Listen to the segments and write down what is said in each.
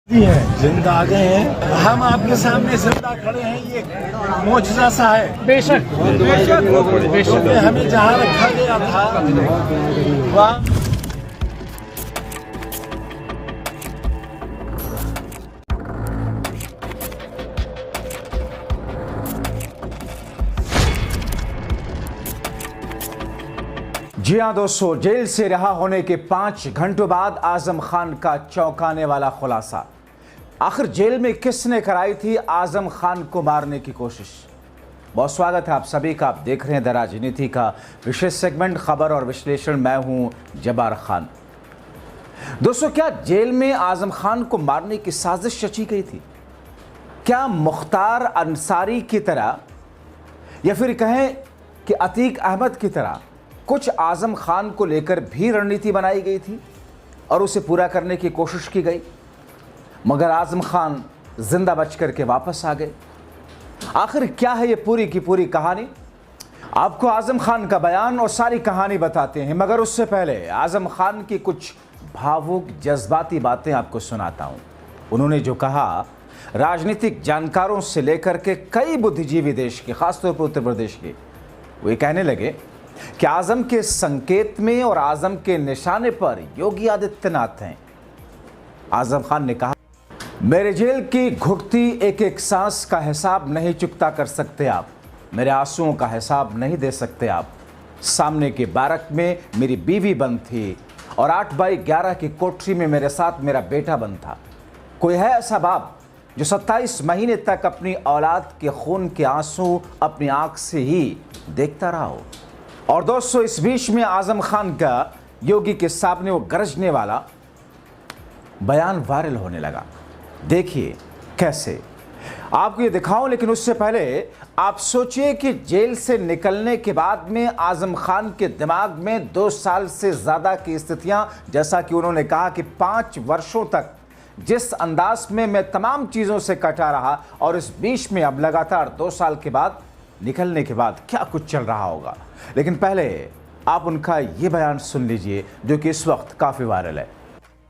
जी हैं, जिंदा आ गए हैं। हम आपके सामने जिंदा खड़े हैं, ये मौजज़ा सा है। बेशक बेशक हमें जहाँ रखा गया था वहाँ जी हाँ दोस्तों, जेल से रिहा होने के 5 घंटों बाद आजम खान का चौंकाने वाला खुलासा। आखिर जेल में किसने कराई थी आजम खान को मारने की कोशिश। बहुत स्वागत है आप सभी का। आप देख रहे हैं द राजनीति का विशेष सेगमेंट खबर और विश्लेषण। मैं हूं जब्बार खान। दोस्तों, क्या जेल में आजम खान को मारने की साजिश रची गई थी? क्या मुख्तार अंसारी की तरह या फिर कहें कि अतीक अहमद की तरह कुछ आजम खान को लेकर भी रणनीति बनाई गई थी और उसे पूरा करने की कोशिश की गई, मगर आजम खान जिंदा बच करके वापस आ गए? आखिर क्या है ये पूरी की पूरी कहानी? आपको आजम खान का बयान और सारी कहानी बताते हैं, मगर उससे पहले आजम खान की कुछ भावुक जज्बाती बातें आपको सुनाता हूं। उन्होंने जो कहा, राजनीतिक जानकारों से लेकर के कई बुद्धिजीवी देश के, खासतौर पर उत्तर प्रदेश के, वो ये कहने लगे कि आजम के संकेत में और आजम के निशाने पर योगी आदित्यनाथ हैं। आजम खान ने कहा, मेरे जेल की घुटती एक एक सांस का हिसाब नहीं चुकता कर सकते आप, मेरे आंसुओं का हिसाब नहीं दे सकते आप। सामने के बैरक में मेरी बीवी बंद थी और 8x11 की कोठरी में मेरे साथ मेरा बेटा बंद था। कोई है ऐसा बाप जो 27 महीने तक अपनी औलाद के खून के आंसू अपनी आंख से ही देखता रहा हो? और दोस्तों, इस बीच में आजम खान का योगी के सामने वो गरजने वाला बयान वायरल होने लगा। देखिए कैसे, आपको ये दिखाऊं, लेकिन उससे पहले आप सोचिए कि जेल से निकलने के बाद में आजम खान के दिमाग में 2 साल से ज़्यादा की स्थितियां, जैसा कि उन्होंने कहा कि 5 वर्षों तक जिस अंदाज में मैं तमाम चीज़ों से कटा रहा, और इस बीच में अब लगातार 2 साल के बाद निकलने के बाद क्या कुछ चल रहा होगा। लेकिन पहले आप उनका ये बयान सुन लीजिए जो कि इस वक्त काफी वायरल है।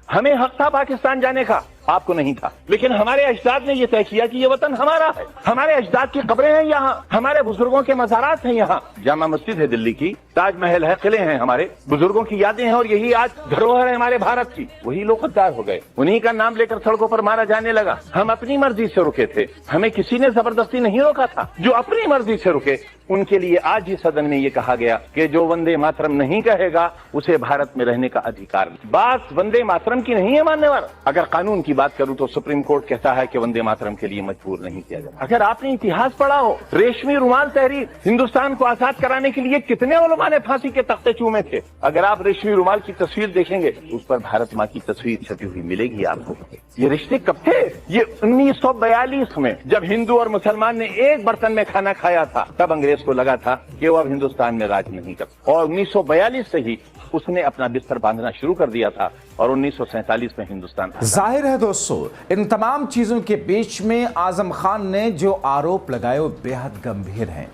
हमें हक था पाकिस्तान जाने का, आपको नहीं था, लेकिन हमारे अजदाद ने यह तय किया कि ये वतन हमारा है। हमारे अजदाद की कब्रें हैं यहाँ, हमारे बुजुर्गों के मज़ारात हैं यहाँ। जामा मस्जिद है दिल्ली की, ताजमहल है, किले हैं, हमारे बुजुर्गों की यादें हैं, और यही आज धरोहर है हमारे भारत की। वही लोग गद्दार हो गए, उन्हीं का नाम लेकर सड़कों पर मारा जाने लगा। हम अपनी मर्जी से रुके थे, हमें किसी ने जबरदस्ती नहीं रोका था। जो अपनी मर्जी से रुके उनके लिए आज ही सदन में ये कहा गया कि जो वंदे मातरम नहीं कहेगा उसे भारत में रहने का अधिकार नहीं। बात वंदे मातरम की नहीं है मानने वाला। अगर कानून की बात करूं तो सुप्रीम कोर्ट कहता है कि वंदे मातरम के लिए मजबूर नहीं किया जाए। अगर आपने इतिहास पढ़ा हो, रेशमी रुमाल तहरीर, हिंदुस्तान को आजाद कराने के लिए कितने उलमा ने फांसी के तख्ते चूमे थे। अगर आप रेशमी रुमाल की तस्वीर देखेंगे उस पर भारत माँ की तस्वीर छपी हुई मिलेगी आपको। ये रिश्ते कब थे? ये 1942 में, जब हिंदू और मुसलमान ने एक बर्तन में खाना खाया था, तब अंग्रेज को लगा था कि वो अब हिंदुस्तान में राज नहीं कर, और 1942 से ही उसने अपना बिस्तर बांधना शुरू कर दिया था, और 1947 में हिंदुस्तान। जाहिर है दोस्तों, इन तमाम चीजों के बीच में आजम खान ने जो आरोप लगाए वो बेहद गंभीर हैं।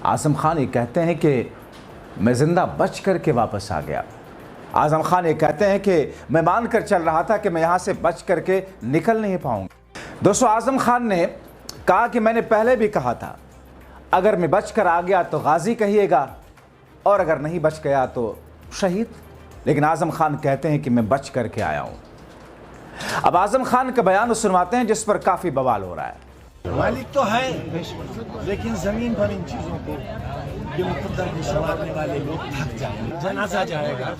आजम खान ये कहते हैं कि मैं जिंदा बच करके वापस आ गया। आजम खान ये कहते हैं कि मैं मानकर चल रहा था कि मैं यहां से बच करके निकल नहीं पाऊंगा। दोस्तों, आजम खान ने कहा कि मैंने पहले भी कहा था, अगर मैं बच कर आ गया तो गाजी कहिएगा, और अगर नहीं बच गया तो शहीद। लेकिन आजम खान कहते हैं कि मैं बच करके आया हूं। अब आजम खान का बयान सुनवाते हैं जिस पर काफी बवाल हो रहा है। मालिक तो है, लेकिन जमीन पर इन चीजों को ये मुकद्दर को संभालने वाले लोग थक जाएंगे, जनाजा जाएगा।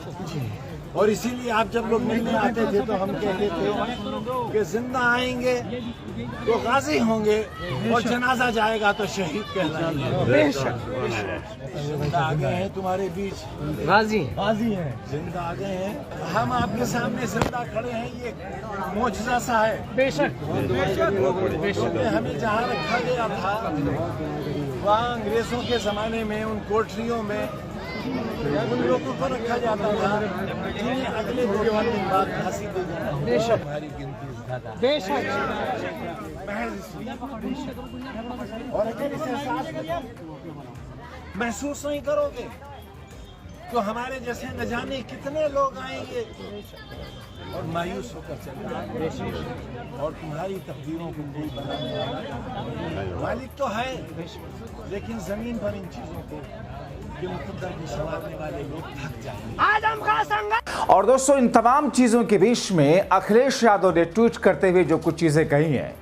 और इसीलिए आप जब लोग मिलने आते थे तो हम कहते थे कि जिंदा आएंगे तो गाजी होंगे और जनाजा जाएगा तो शहीद कहलाएंगे। जिंदा आ गए हैं तुम्हारे बीच, गाजी हैं, जिंदा आ गए हैं। हम आपके सामने जिंदा खड़े हैं, ये मौजज़ा सा है। बेशक हमें जहाँ रखा गया था वहाँ अंग्रेजों के जमाने में उन कोठरियों में उन लोगों को रखा जाता था जिन्हें अगले 2 दिन बाद फांसी दी जाती। बेशक बेशक और अगर इसे एहसास महसूस नहीं करोगे तो हमारे जैसे न जाने कितने लोग आएंगे और मायूस होकर चले जाएंगे। और तुम्हारी तकदीरों को कोई बनाने वाला नहीं। मालिक तो है, लेकिन जमीन पर इन चीजों को ये मुकद्दर की संवारने वाले लोग थक जाएंगे। और दोस्तों, इन तमाम चीजों के बीच में अखिलेश यादव ने ट्वीट करते हुए जो कुछ चीजें कही हैं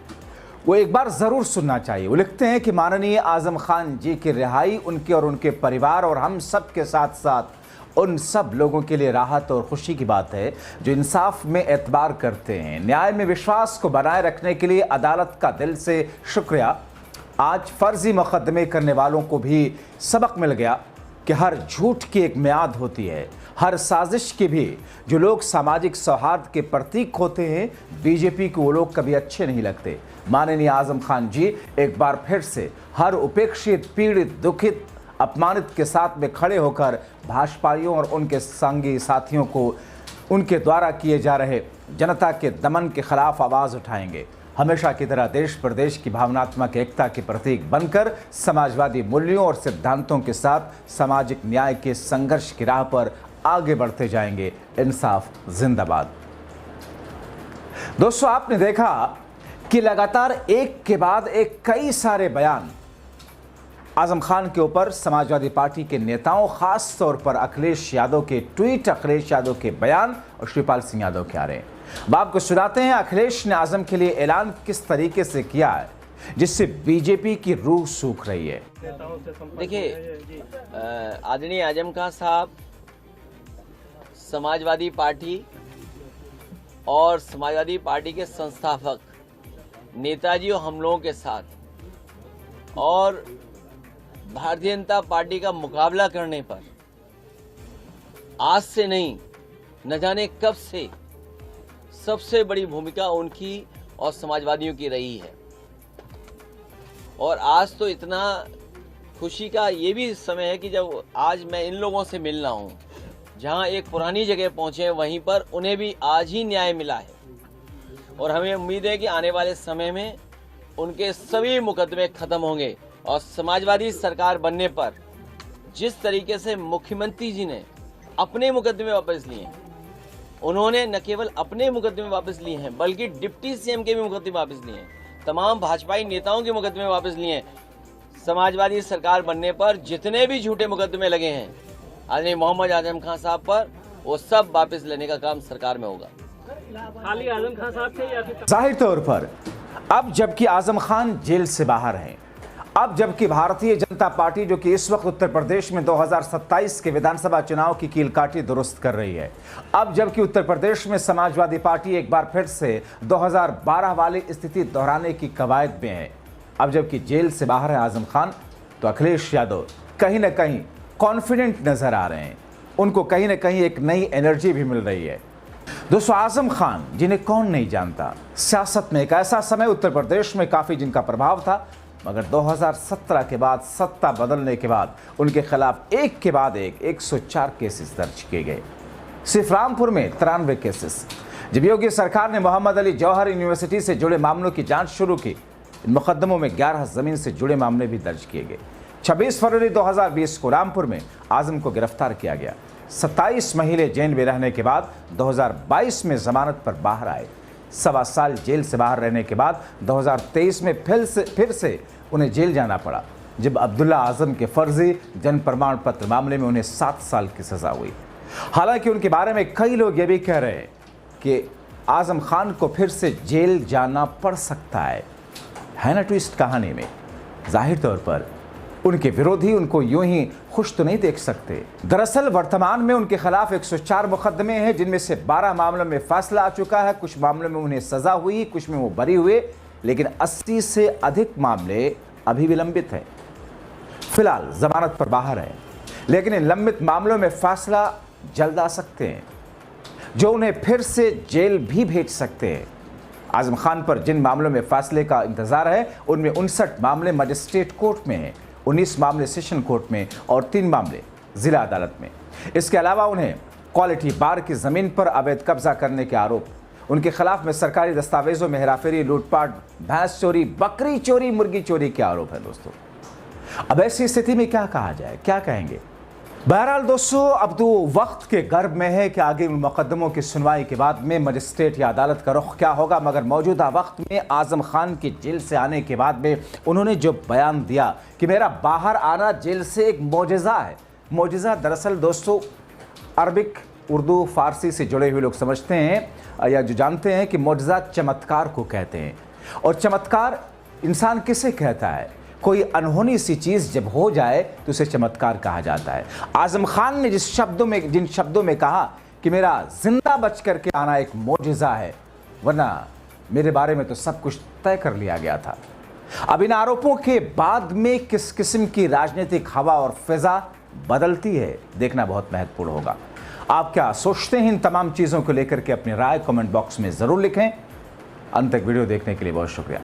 वो एक बार जरूर सुनना चाहिए। वो लिखते हैं कि माननीय आजम खान जी की रिहाई उनके और उनके परिवार और हम सब के साथ साथ उन सब लोगों के लिए राहत और खुशी की बात है जो इंसाफ में एतबार करते हैं। न्याय में विश्वास को बनाए रखने के लिए अदालत का दिल से शुक्रिया। आज फर्जी मुकदमे करने वालों को भी सबक मिल गया कि हर झूठ की एक मियाद होती है, हर साजिश के भी जो लोग सामाजिक सौहार्द के प्रतीक होते हैं, बीजेपी को वो लोग कभी अच्छे नहीं लगते। माननीय आजम खान जी एक बार फिर से हर उपेक्षित, पीड़ित, दुखित, अपमानित के साथ में खड़े होकर भाजपाइयों और उनके संगी साथियों को उनके द्वारा किए जा रहे जनता के दमन के खिलाफ आवाज़ उठाएंगे। हमेशा की तरह देश प्रदेश की भावनात्मक एकता के प्रतीक बनकर समाजवादी मूल्यों और सिद्धांतों के साथ सामाजिक न्याय के संघर्ष की राह पर आगे बढ़ते जाएंगे। इंसाफ जिंदाबाद। दोस्तों, आपने देखा कि लगातार एक के बाद एक कई सारे बयान आजम खान के ऊपर समाजवादी पार्टी के नेताओं, खास तौर पर अखिलेश यादव के ट्वीट, अखिलेश यादव के बयान और शिवपाल सिंह यादव के आ रहे हैं। अब आपको सुनाते हैं अखिलेश ने आजम के लिए ऐलान किस तरीके से किया है जिससे बीजेपी की रूह सूख रही है। देखिए, आदरणीय आजम खान साहब समाजवादी पार्टी और समाजवादी पार्टी के संस्थापक नेताजी और हम लोगों के साथ और भारतीय जनता पार्टी का मुकाबला करने पर आज से नहीं, न जाने कब से सबसे बड़ी भूमिका उनकी और समाजवादियों की रही है। और आज तो इतना खुशी का ये भी समय है कि जब आज मैं इन लोगों से मिल रहा हूँ, जहाँ एक पुरानी जगह पहुँचे हैं, वहीं पर उन्हें भी आज ही न्याय मिला है। और हमें उम्मीद है कि आने वाले समय में उनके सभी मुकदमे खत्म होंगे और समाजवादी सरकार बनने पर जिस तरीके से मुख्यमंत्री जी ने अपने मुकदमे वापस लिए, उन्होंने न केवल अपने मुकदमे वापस लिए हैं बल्कि डिप्टी सीएम के भी मुकदमे वापस लिए हैं, तमाम भाजपाई नेताओं के मुकदमे वापस लिए हैं। समाजवादी सरकार बनने पर जितने भी झूठे मुकदमे लगे हैं आदरणीय मोहम्मद आजम खान साहब पर, वो सब वापस लेने का काम सरकार में होगा। खाली आजम खान साहब से या फिर जाहिर तौर पर अब जबकि आजम खान जेल से बाहर हैं, अब जबकि भारतीय जनता पार्टी जो कि इस वक्त उत्तर प्रदेश में 2027 के विधानसभा चुनाव की कील काठी दुरुस्त कर रही है, अब जबकि उत्तर प्रदेश में समाजवादी पार्टी एक बार फिर से 2012 वाली स्थिति दोहराने की कवायद में है, अब जबकि जेल से बाहर है आजम खान, तो अखिलेश यादव कहीं ना कहीं कॉन्फिडेंट नजर आ रहे हैं। उनको कहीं ना कहीं एक नई एनर्जी भी मिल रही है। दोस्तों, आजम खान जिन्हें कौन नहीं जानता, सियासत में एक ऐसा समय उत्तर प्रदेश में काफ़ी जिनका प्रभाव था, मगर 2017 के बाद सत्ता बदलने के बाद उनके खिलाफ एक के बाद एक 104 केसेस दर्ज किए गए। सिर्फ रामपुर में 93 केसेस। जब योगी सरकार ने मोहम्मद अली जौहर यूनिवर्सिटी से जुड़े मामलों की जांच शुरू की, इन मुकदमों में 11 जमीन से जुड़े मामले भी दर्ज किए गए। 26 फरवरी 2020 को रामपुर में आजम को गिरफ्तार किया गया। 27 महीने जेल में रहने के बाद 2022 में जमानत पर बाहर आए। 1.25 साल जेल से बाहर रहने के बाद 2023 में फिर से उन्हें जेल जाना पड़ा, जब अब्दुल्ला आजम के फर्जी जन प्रमाण पत्र मामले में उन्हें 7 साल की सजा हुई। हालांकि उनके बारे में कई लोग ये भी कह रहे हैं कि आजम खान को फिर से जेल जाना पड़ सकता है ना ट्विस्ट कहानी में। जाहिर तौर पर उनके विरोधी उनको यूं ही खुश तो नहीं देख सकते। दरअसल वर्तमान में उनके खिलाफ 104 मुकदमे हैं, जिनमें से 12 मामलों में फैसला आ चुका है, कुछ मामलों में उन्हें सजा हुई, कुछ में वो बरी हुए, लेकिन 80 से अधिक मामले अभी भी लंबित हैं। फिलहाल जमानत पर बाहर है, लेकिन इन लंबित मामलों में फैसला जल्द आ सकते हैं जो उन्हें फिर से जेल भी भेज सकते हैं। आजम खान पर जिन मामलों में फैसले का इंतजार है, उनमें 59 मामले मजिस्ट्रेट कोर्ट में हैं, 19 मामले सेशन कोर्ट में और 3 मामले जिला अदालत में। इसके अलावा उन्हें क्वालिटी बार की जमीन पर अवैध कब्जा करने के आरोप, उनके खिलाफ में सरकारी दस्तावेजों में हेराफेरी, लूटपाट, भैंस चोरी, बकरी चोरी, मुर्गी चोरी के आरोप है। दोस्तों, अब ऐसी स्थिति में क्या कहा जाए, क्या कहेंगे? बहरहाल दोस्तों, अब तो वक्त के गर्भ में है कि आगे मुकदमों की सुनवाई के बाद में मजिस्ट्रेट या अदालत का रुख क्या होगा। मगर मौजूदा वक्त में आजम खान की जेल से आने के बाद में उन्होंने जो बयान दिया कि मेरा बाहर आना जेल से एक मोजज़ा है। मोजज़ा दरअसल दोस्तों अरबिक, उर्दू, फारसी से जुड़े हुए लोग समझते हैं या जो जानते हैं कि मोजज़ा चमत्कार को कहते हैं। और चमत्कार इंसान किसे कहता है? कोई अनहोनी सी चीज़ जब हो जाए तो उसे चमत्कार कहा जाता है। आजम खान ने जिन शब्दों में कहा कि मेरा जिंदा बच करके आना एक मोजज़ा है, वरना मेरे बारे में तो सब कुछ तय कर लिया गया था। अब इन आरोपों के बाद में किस किस्म की राजनीतिक हवा और फिजा बदलती है, देखना बहुत महत्वपूर्ण होगा। आप क्या सोचते हैं इन तमाम चीज़ों को लेकर के अपनी राय कमेंट बॉक्स में ज़रूर लिखें। अंत तक वीडियो देखने के लिए बहुत शुक्रिया।